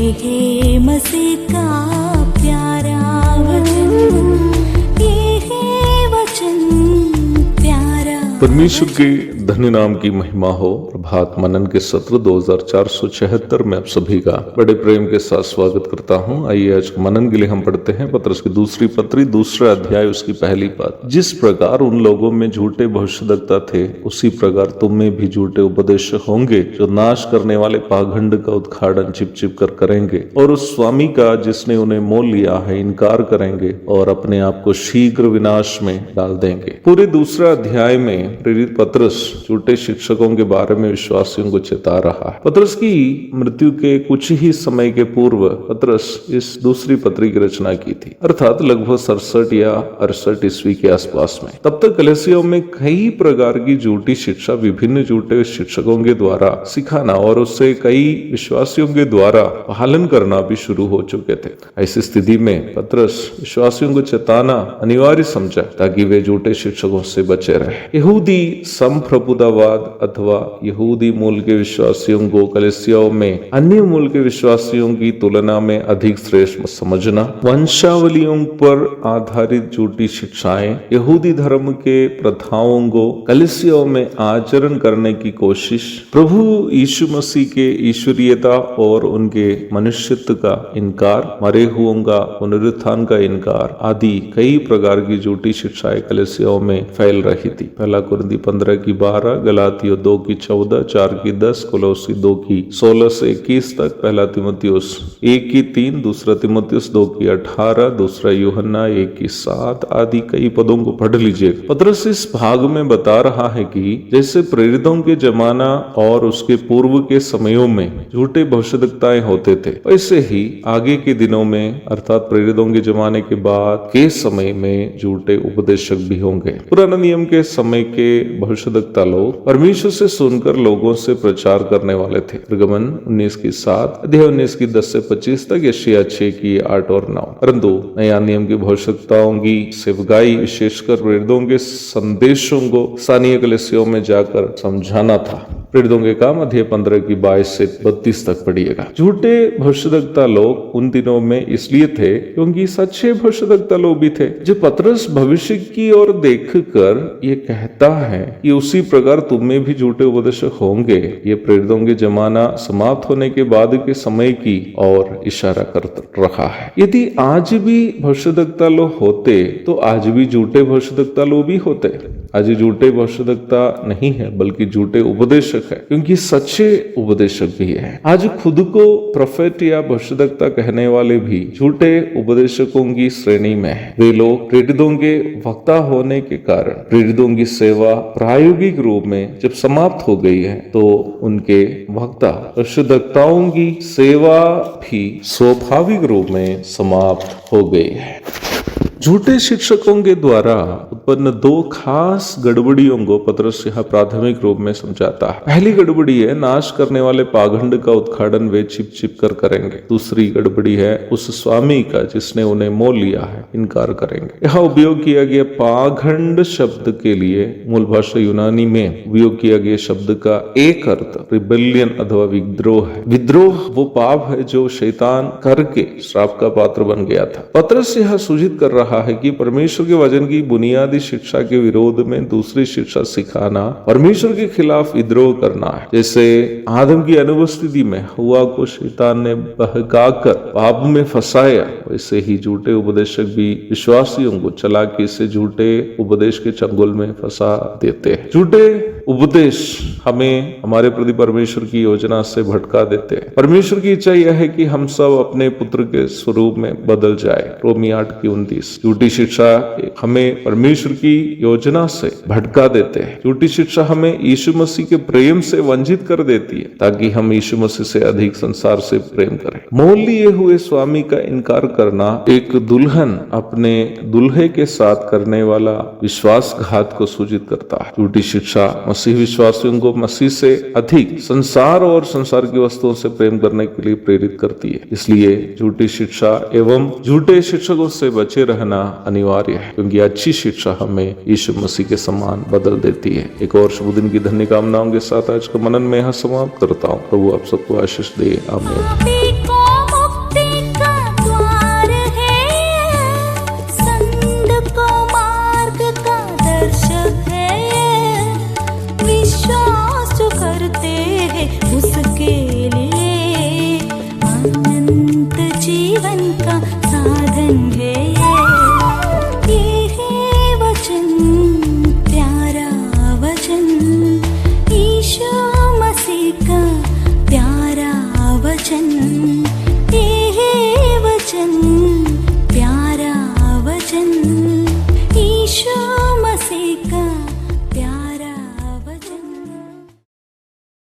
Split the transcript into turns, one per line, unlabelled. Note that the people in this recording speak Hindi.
है मसीह का प्यारा वचन, ये है वचन प्यारा।
परमेश्वर के धन्य नाम की महिमा हो। प्रभात मनन के सत्र 2476 में आप सभी का बड़े प्रेम के साथ स्वागत करता हूं। आइए आज मनन के लिए हम पढ़ते हैं पत्रस की दूसरी पत्री, दूसरा अध्याय, उसकी पहली बात। जिस प्रकार उन लोगों में झूठे भविष्यद्वक्ता थे, उसी प्रकार तुम में भी झूठे उपदेशक होंगे, जो नाश करने वाले पाखंड का उद्घाटन छिप छिप कर करेंगे और उस स्वामी का जिसने उन्हें मोल लिया है इनकार करेंगे और अपने आप को शीघ्र विनाश में डाल देंगे। पूरे दूसरा अध्याय में प्रेरित पत्रस झूठे शिक्षकों के बारे में विश्वासियों को चेता रहा है। पत्रस की मृत्यु के कुछ ही समय के पूर्व पत्रस इस दूसरी पत्री की रचना की थी, अर्थात लगभग 67 या 68 ईस्वी के आसपास में। तब तक कलीसियाओं में कई प्रकार की झूठी शिक्षा विभिन्न झूठे शिक्षकों के द्वारा सिखाना और उससे कई विश्वासियों के द्वारा पालन करना भी शुरू हो चुके थे। ऐसी स्थिति में पत्रस विश्वासियों को चेताना अनिवार्य समझा ताकि वे झूठे शिक्षकों से बचे रहे। यहूदी संप्रभुतावाद अथवा यहूदी मूल के विश्वासियों को कलीसियाओं में अन्य मूल के विश्वासियों की तुलना में अधिक श्रेष्ठ समझना, वंशावलियों पर आधारित झूठी शिक्षाएं, यहूदी धर्म के प्रथाओं को कलीसियाओं में आचरण करने की कोशिश, प्रभु यीशु मसीह के ईश्वरीयता और उनके मनुष्यत्व का इनकार, मरे हुओं का पुनरुत्थान का इनकार आदि कई प्रकार की झूठी शिक्षाएं कलीसियाओं में फैल रही थी। पहला कुरिन्थी 15 की 12, गलातियों 2 की 14, 4 की 10, कोलोसी 2 की 16 से 21 तक, पहला तीमुथियुस 1 की 3, दूसरा तीमुथियुस 2 की 18, दूसरा यूहन्ना 1 की 7 आदि कई पदों को पढ़ लीजिए। पत्रस इस भाग में बता रहा है कि जैसे प्रेरितों के जमाना और उसके पूर्व के समयों में झूठे भविष्यद्वक्ताएं होते थे, वैसे ही आगे के दिनों में अर्थात प्रेरितों के जमाने के बाद के समय में झूठे उपदेशक भी होंगे। पुराने नियम के समय के भविष्यद्वक्ता लोग परमेश्वर से सुनकर लोगों से प्रचार करने वाले थे। निर्गमन 19 की 7, अध्याय 19 की 10 से 25 तक, यशायाह 6 की 8 और 9। परंतु नया नियम के भविष्यद्वक्ताओं की सेवकाई विशेषकर प्रेरितों के संदेशों को स्थानीय कलीसियाओं में जाकर समझाना था। प्रेरितों के काम अध्याय 15 की 22 से 32 तक पढ़िएगा। झूठे भविष्यद्वक्ता लोग उन दिनों में इसलिए थे क्योंकि सच्चे भविष्यद्वक्ता लोग भी थे। जो पत्रस भविष्य की ओर देखकर ये कहता है कि उसी प्रकार तुम में भी झूठे उपदेशक होंगे, ये प्रेरितों के जमाना समाप्त होने के बाद के समय की ओर इशारा कर रहा है। यदि आज भी भविष्यद्वक्ता लोग होते तो आज भी झूठे भविष्यद्वक्ता लोग भी होते। आज झूठे भविष्यद्वक्ता नहीं है बल्कि झूठे उपदेशक है, क्योंकि सच्चे उपदेशक भी है। आज खुद को प्रोफेट या भविष्यद्वक्ता कहने वाले भी झूठे उपदेशकों की श्रेणी में है। वे लोग प्रेरितों के वक्ता होने के कारण प्रेरितों की सेवा प्रायोगिक रूप में जब समाप्त हो गई है तो उनके वक्ता भविष्यद्वक्ताओं की सेवा भी स्वाभाविक रूप में समाप्त हो गई है। झूठे शिक्षकों के द्वारा उत्पन्न दो खास गड़बड़ियों को पत्रस यहाँ प्राथमिक रूप में समझाता है। पहली गड़बड़ी है नाश करने वाले पाखंड का उद्घाटन वे छिप छिप कर करेंगे। दूसरी गड़बड़ी है उस स्वामी का जिसने उन्हें मोल लिया है इनकार करेंगे। यहाँ उपयोग किया गया पाखंड शब्द के लिए मूल भाषा यूनानी में उपयोग किया गया शब्द का एक अर्थ रिबेलियन अथवा विद्रोह है। विद्रोह वो पाप है जो शैतान करके श्राप का पात्र बन गया था। पत्रस यहाँ सूचित कर रहा है कि परमेश्वर के वचन की बुनियादी शिक्षा के विरोध में दूसरी शिक्षा सिखाना परमेश्वर के खिलाफ विद्रोह करना है। जैसे आदम की अनुपस्थिति में हव्वा को शैतान ने बहकाकर पाप में फंसाया, वैसे ही झूठे उपदेशक भी विश्वासियों को चालाकी से झूठे उपदेश के चंगुल में फंसा देते हैं। झूठे उपदेश हमें हमारे प्रति परमेश्वर की योजना से भटका देते हैं। परमेश्वर की इच्छा यह है कि हम सब अपने पुत्र के स्वरूप में बदल जाए। रोमी 8 की 29। झूठी शिक्षा हमें परमेश्वर की योजना से भटका देते हैं। झूठी शिक्षा हमें यीशु मसीह के प्रेम से वंचित कर देती है ताकि हम यीशु मसीह से अधिक संसार से प्रेम करें। मोल लिए हुए स्वामी का इनकार करना एक दुल्हन अपने दुल्हे के साथ करने वाला विश्वासघात को सूचित करता है। झूठी शिक्षा मसीह विश्वासियों को मसीह से अधिक संसार और संसार की वस्तुओं से प्रेम करने के लिए प्रेरित करती है। इसलिए झूठी शिक्षा एवं झूठे शिक्षकों से बचे रहना अनिवार्य है, क्योंकि अच्छी शिक्षा हमें यीशु मसीह के समान बदल देती है। एक और शुभ दिन की धन्य कामनाओं के साथ आज का मनन में यहाँ समाप्त करता हूँ। प्रभु आप सबको आशीष दे। आमीन।
ईशा